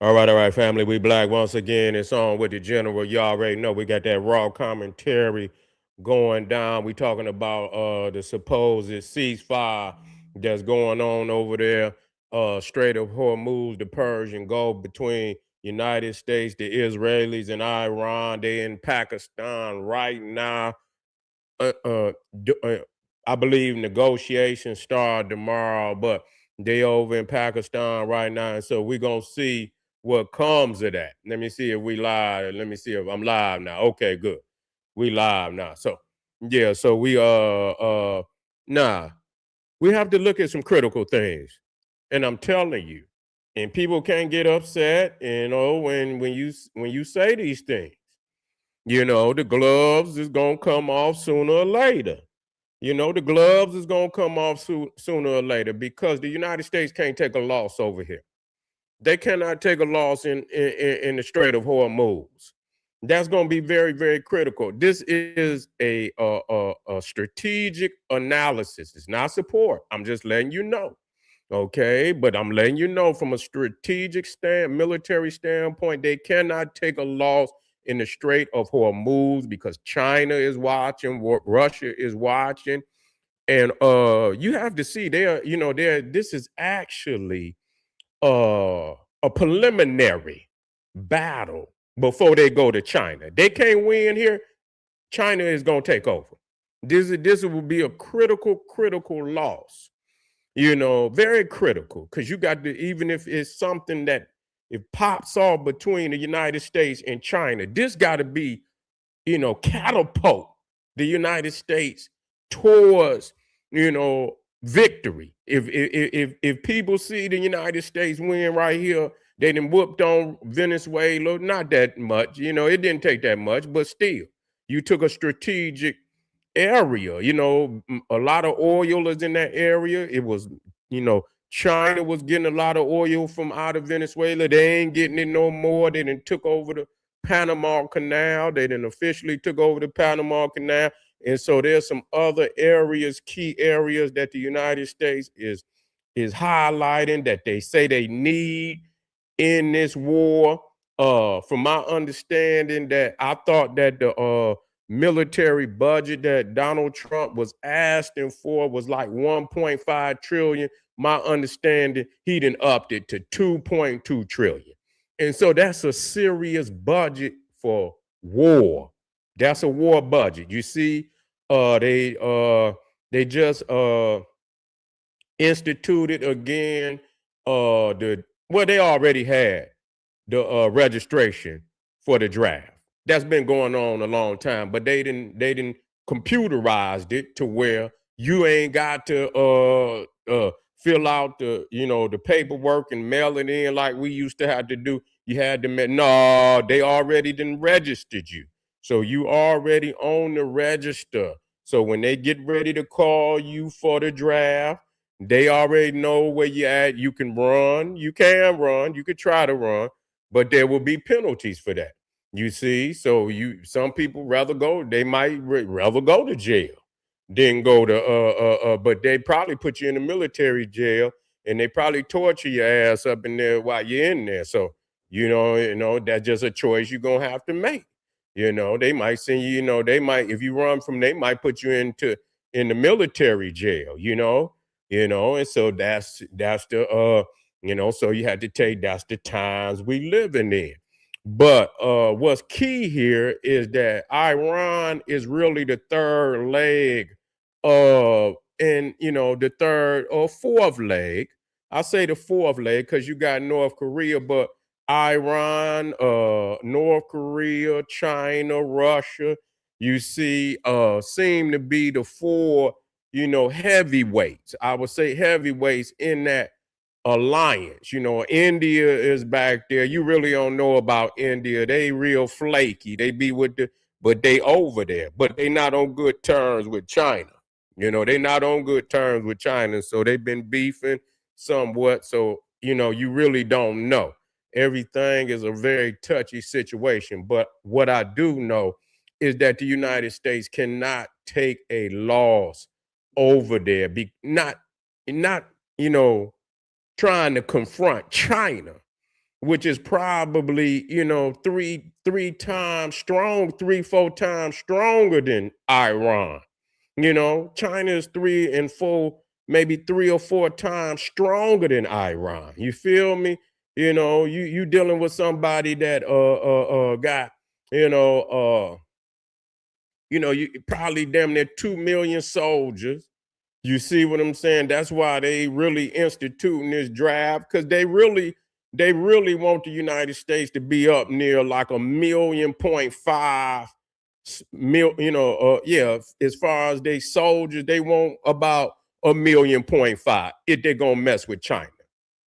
All right, family. We black once again. It's on with the general. You already know we got that raw commentary going down. We talking about the supposed ceasefire that's going on over there, Strait of Hormuz, the Persian Gulf between United States, the Israelis, and Iran. They in Pakistan right now. uh, uh, I believe negotiations start tomorrow, but they over in Pakistan right now, and so we're gonna see what comes of that. Let me see if we live. Let me see if I'm live now. Okay, good. We live now. So yeah, so we nah, we have to look at some critical things, and I'm telling you, and people can't get upset, when you say these things. The gloves is gonna come off sooner or later. The gloves is gonna come off sooner or later because the United States can't take a loss over here. They cannot take a loss in the Strait of Hormuz. That's going to be very, very critical. This is a strategic analysis. It's not support. I'm just letting you know. Okay, but I'm letting you know from a strategic military standpoint, they cannot take a loss in the Strait of Hormuz because China is watching, Russia is watching, and you have to see this is actually a preliminary battle before they go to China. They can't win here. China is going to take over. This will be a critical loss. Very critical because you got to, even if it's something that it pops off between the United States and China, this got to be, catapult the United States towards, victory. If people see the United States win right here, they done whooped on Venezuela. Not that much, it didn't take that much, but still, you took a strategic area. A lot of oil is in that area. It was, China was getting a lot of oil from out of Venezuela. They ain't getting it no more. They done took over the Panama Canal. They done officially took over the Panama Canal. And so there's some other areas, key areas that the United States is highlighting that they say they need in this war. From my understanding, that I thought that the military budget that Donald Trump was asking for was like 1.5 trillion. My understanding, he done upped it to 2.2 trillion. And so that's a serious budget for war. That's a war budget. You see, they just instituted again they already had the registration for the draft. That's been going on a long time, but they didn't computerized it to where you ain't got to fill out the paperwork and mail it in like we used to have to do. You had to no, they already didn't registered you, so you already on the register. So when they get ready to call you for the draft, they already know where you at. You can run, you can try to run, but there will be penalties for that. You see, so some people rather go, they might rather go to jail than go to but they probably put you in a military jail and they probably torture your ass up in there while you're in there. So that's just a choice you're gonna have to make. They might send you, they might, if you run from, they might put you in the military jail. And so that's the so you had to take, that's the times we living in. But what's key here is that Iran is really the third leg of, and the third or fourth leg. I say the fourth leg because you got North Korea, but Iran, North Korea, China, Russia, you see, seem to be the four, heavyweights. I would say heavyweights in that alliance. India is back there. You really don't know about India. They real flaky. They be with but they over there. But they not on good terms with China. They not on good terms with China. So they've been beefing somewhat. So, you really don't know. Everything is a very touchy situation. But what I do know is that the United States cannot take a loss over there. Not, trying to confront China. which is probably, three times strong, 3, 4 times stronger than Iran. China is 3 and 4, maybe 3 or 4 times stronger than Iran. You feel me? You dealing with somebody that got, you know, you probably damn near 2 million soldiers. You see what I'm saying? That's why they really instituting this draft, because they really want the United States to be up near like 1.5 mil. Yeah. As far as they soldiers, they want about 1.5 million if they're gonna mess with China.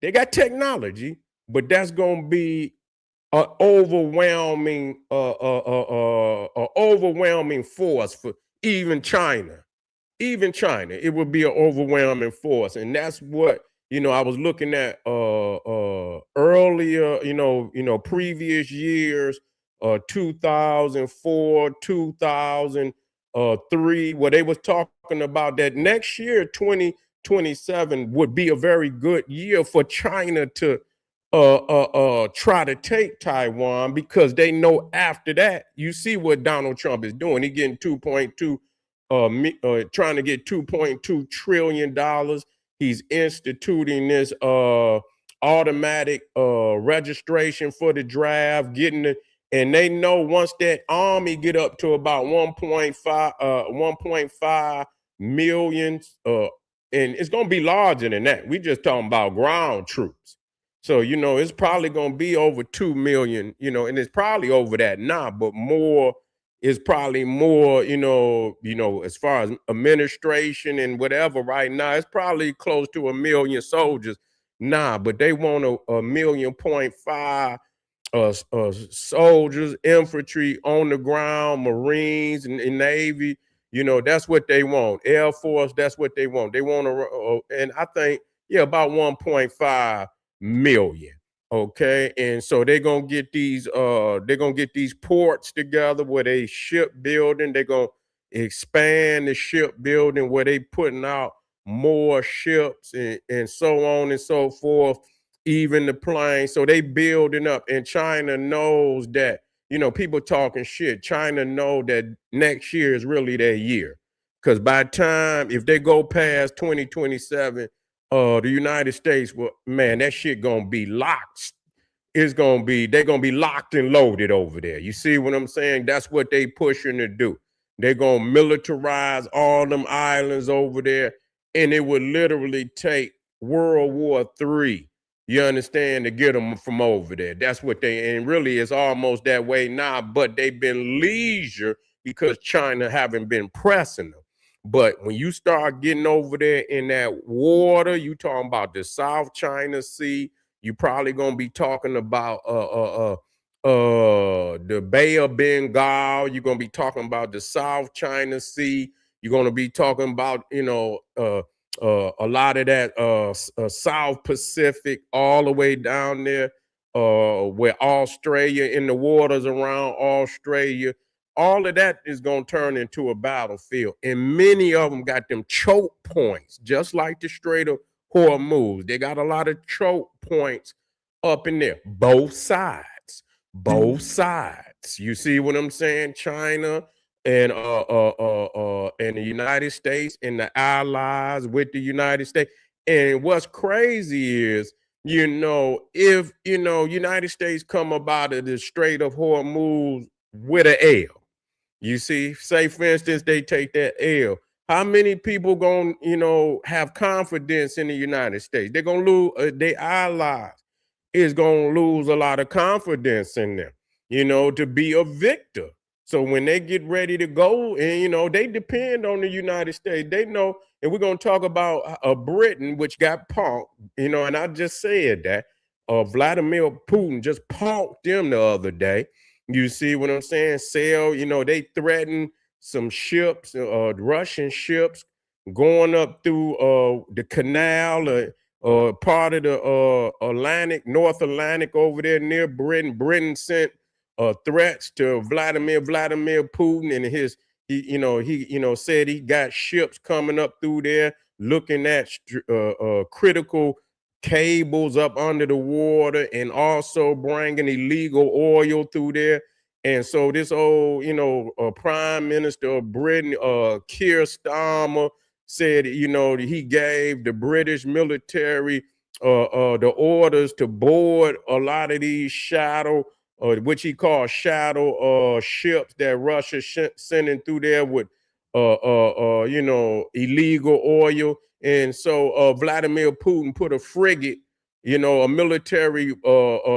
They got technology, but that's gonna be a overwhelming force for even China. Even China, it would be an overwhelming force, and that's what I was looking at earlier. Previous years, 2004, 2003, where they was talking about that next year, 2027, would be a very good year for China to try to take Taiwan, because they know after that, you see what Donald Trump is doing. He getting 2.2, trying to get $2.2 trillion. He's instituting this automatic registration for the draft, and they know once that army get up to about 1.5 million, and it's gonna be larger than that. We just talking about ground troops. So, it's probably going to be over 2 million, and it's probably over that now, but more is probably more, as far as administration and whatever right now, it's probably close to 1 million soldiers. Nah, but they want a 1.5 million soldiers, infantry on the ground, Marines and Navy. That's what they want. Air Force, that's what they want. They want and I think, yeah, about 1.5 million. Okay. And so they're gonna get these ports together where they shipbuilding. They're gonna expand the shipbuilding where they putting out more ships and so on and so forth, even the planes. So they building up, and China knows that, people talking shit. China know that next year is really their year. Because by the time, if they go past 2027, the United States, well, man, that shit gonna be locked. They're gonna be locked and loaded over there. You see what I'm saying? That's what they pushing to do. They're gonna militarize all them islands over there, and it would literally take World War III, you understand, to get them from over there. That's what and really it's almost that way now, but they've been leisure because China haven't been pressing them. But when you start getting over there in that water, you talking about the South China Sea, you probably gonna be talking about the Bay of Bengal. You're gonna be talking about the South China Sea. You're gonna be talking about a lot of that South Pacific, all the way down there, where Australia, in the waters around Australia. All of that is going to turn into a battlefield. And many of them got them choke points, just like the Strait of Hormuz. They got a lot of choke points up in there. Both sides. Both sides. You see what I'm saying? China and the United States and the allies with the United States. And what's crazy is, if United States come about of the Strait of Hormuz with an L. You see, say for instance, they take that L. How many people gonna, have confidence in the United States? They're gonna lose. Their allies is gonna lose a lot of confidence in them, to be a victor. So when they get ready to go, and they depend on the United States. They know, and we're gonna talk about Britain, which got punked, and I just said that. Vladimir Putin just punked them the other day. You see what I'm saying? They threatened some ships, Russian ships, going up through the canal, part of the North Atlantic over there near Britain. Britain sent threats to Vladimir Putin, and he said he got ships coming up through there looking at critical cables up under the water and also bringing illegal oil through there. And so this old, Prime Minister of Britain, Keir Starmer, said, that he gave the British military the orders to board a lot of these shadow, which he called shadow ships that Russia sending through there with, illegal oil. And so Vladimir Putin put a frigate, a military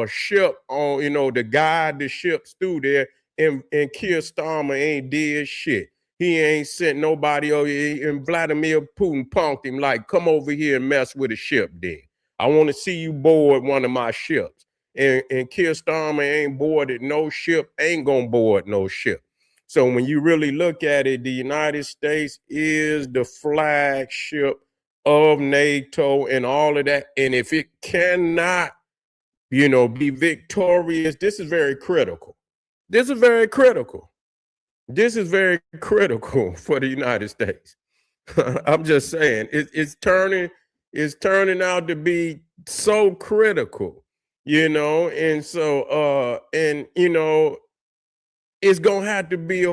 ship on, to guide the ships through there. And Keir Starmer ain't did shit. He ain't sent nobody over here. And Vladimir Putin punked him like, come over here and mess with a ship then. I want to see you board one of my ships. And Keir Starmer ain't boarded no ship, ain't gonna board no ship. So when you really look at it, the United States is the flagship of NATO and all of that. And if it cannot, be victorious, this is very critical. This is very critical. This is very critical for the United States. I'm just saying, it's turning out to be so critical, and so it's gonna have to be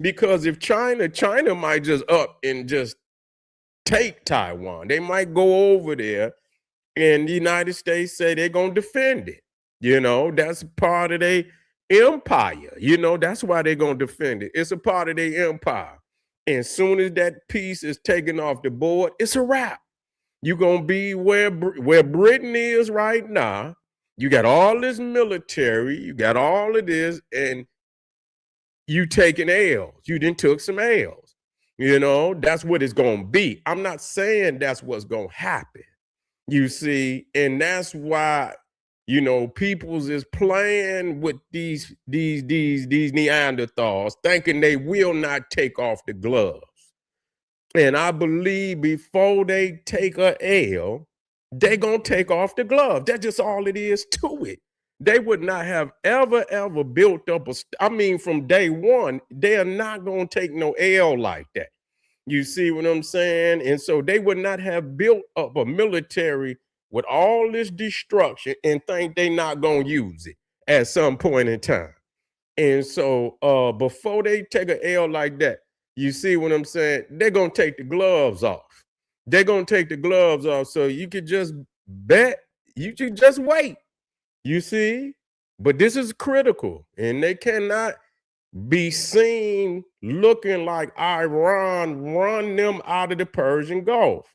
because if China might just up and just take Taiwan. They might go over there, and the United States say they're gonna defend it. That's part of their empire. That's why they're gonna defend it. It's a part of their empire. And soon as that piece is taken off the board, it's a wrap. You're gonna be where Britain is right now. You got all this military, you got all of this, and you taking L's. You done took some L's. That's what it's gonna be. I'm not saying that's what's gonna happen. You see, and that's why peoples is playing with these Neanderthals, thinking they will not take off the gloves. And I believe before they take a L, they gonna take off the gloves. That's just all it is to it. They would not have ever built up from day one, they are not gonna take no L like that. You see what I'm saying? And so they would not have built up a military with all this destruction and think they not gonna use it at some point in time. And so before they take an L like that, you see what I'm saying? They're gonna take the gloves off. They're gonna take the gloves off. So you could just bet, you should just wait. You see? But this is critical, and they cannot be seen looking like Iran run them out of the Persian Gulf.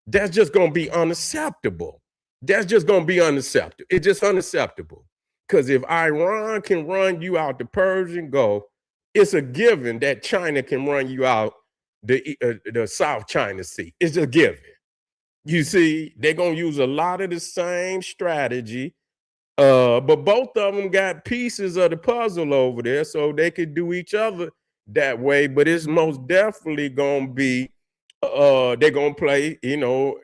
That's just going to be unacceptable. That's just going to be unacceptable. It's just unacceptable. Because if Iran can run you out the Persian Gulf, it's a given that China can run you out the South China Sea. It's a given. You see, they're going to use a lot of the same strategy. But both of them got pieces of the puzzle over there, so they could do each other that way. But it's most definitely gonna be they're gonna play,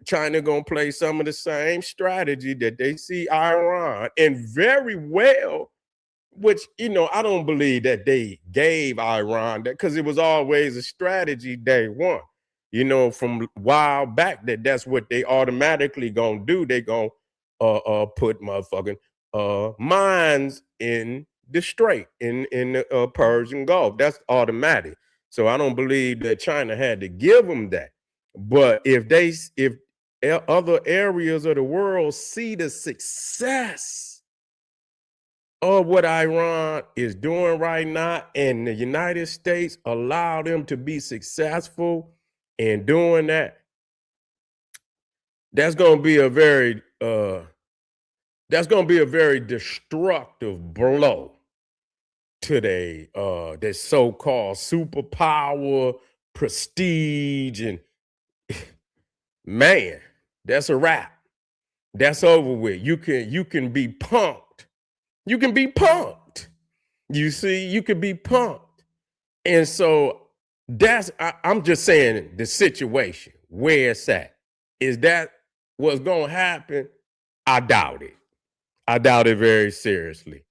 China gonna play some of the same strategy that they see Iran, and very well, which I don't believe that they gave Iran that, because it was always a strategy day one. From a while back, that's what they automatically gonna do. They gonna put motherfucking mines in the strait in the Persian Gulf. That's automatic. So I don't believe that China had to give them that. But if other areas of the world see the success of what Iran is doing right now, and the United States allow them to be successful in doing that, that's going to be a very destructive blow to their so-called superpower, prestige, and man, that's a wrap. That's over with. You can be punked. You can be punked. You see, you can be punked. And so I'm just saying the situation where it's at. Is that what's gonna happen? I doubt it. I doubt it very seriously.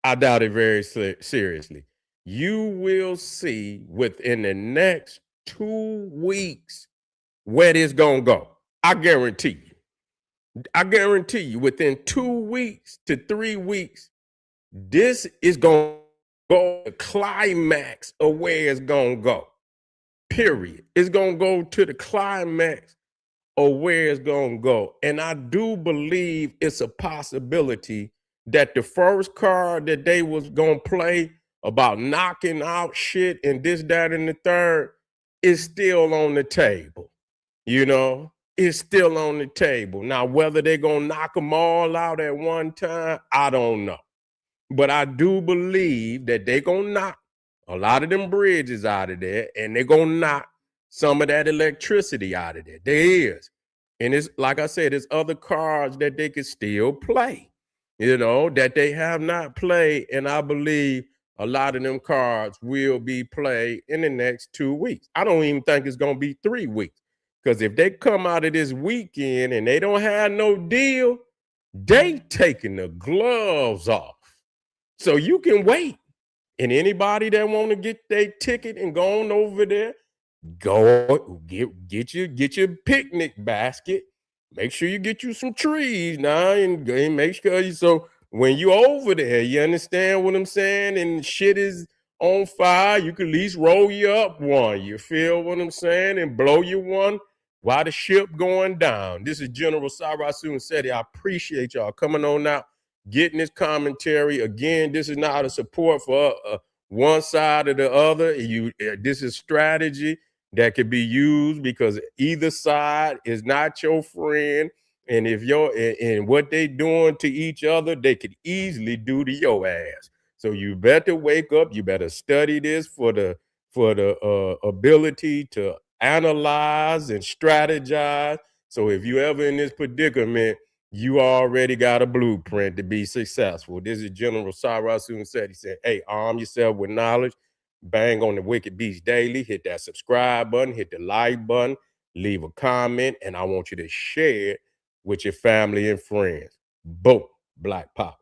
I doubt it very seriously. You will see within the next 2 weeks where this gonna go. I guarantee you. I guarantee you, within 2 weeks to 3 weeks, this is going to go the climax of where it's going to go. Period. It's going to go to the climax of where it's going to go. And I do believe it's a possibility that the first card that they was going to play about knocking out shit and this, that, and the third is still on the table. You know, it's still on the table. Now, whether they're going to knock them all out at one time, I don't know. But I do believe that they're going to knock a lot of them bridges out of there, and they're going to knock some of that electricity out of there. There is. And it's like I said, there's other cards that they could still play, that they have not played. And I believe a lot of them cards will be played in the next 2 weeks. I don't even think it's going to be 3 weeks. Because if they come out of this weekend and they don't have no deal, they taking the gloves off. So you can wait. And anybody that want to get their ticket and go on over there, go get your picnic basket. Make sure you get you some trees now and make sure so when you over there, you understand what I'm saying? And shit is on fire, you can at least roll you up one. You feel what I'm saying? And blow you one while the ship going down. This is General Sarasu Seti. I appreciate y'all coming on out, getting this commentary. Again, this is not a support for one side or the other. This is strategy that could be used because either side is not your friend. And if and what they doing to each other, they could easily do to your ass. So you better wake up. You better study this for the ability to analyze and strategize. So if you ever in this predicament, you already got a blueprint to be successful. This is General Cyrus said. He said, hey, arm yourself with knowledge. Bang on the Wicked Beast Daily. Hit that subscribe button. Hit the like button. Leave a comment. And I want you to share it with your family and friends. Boom. Black Pop.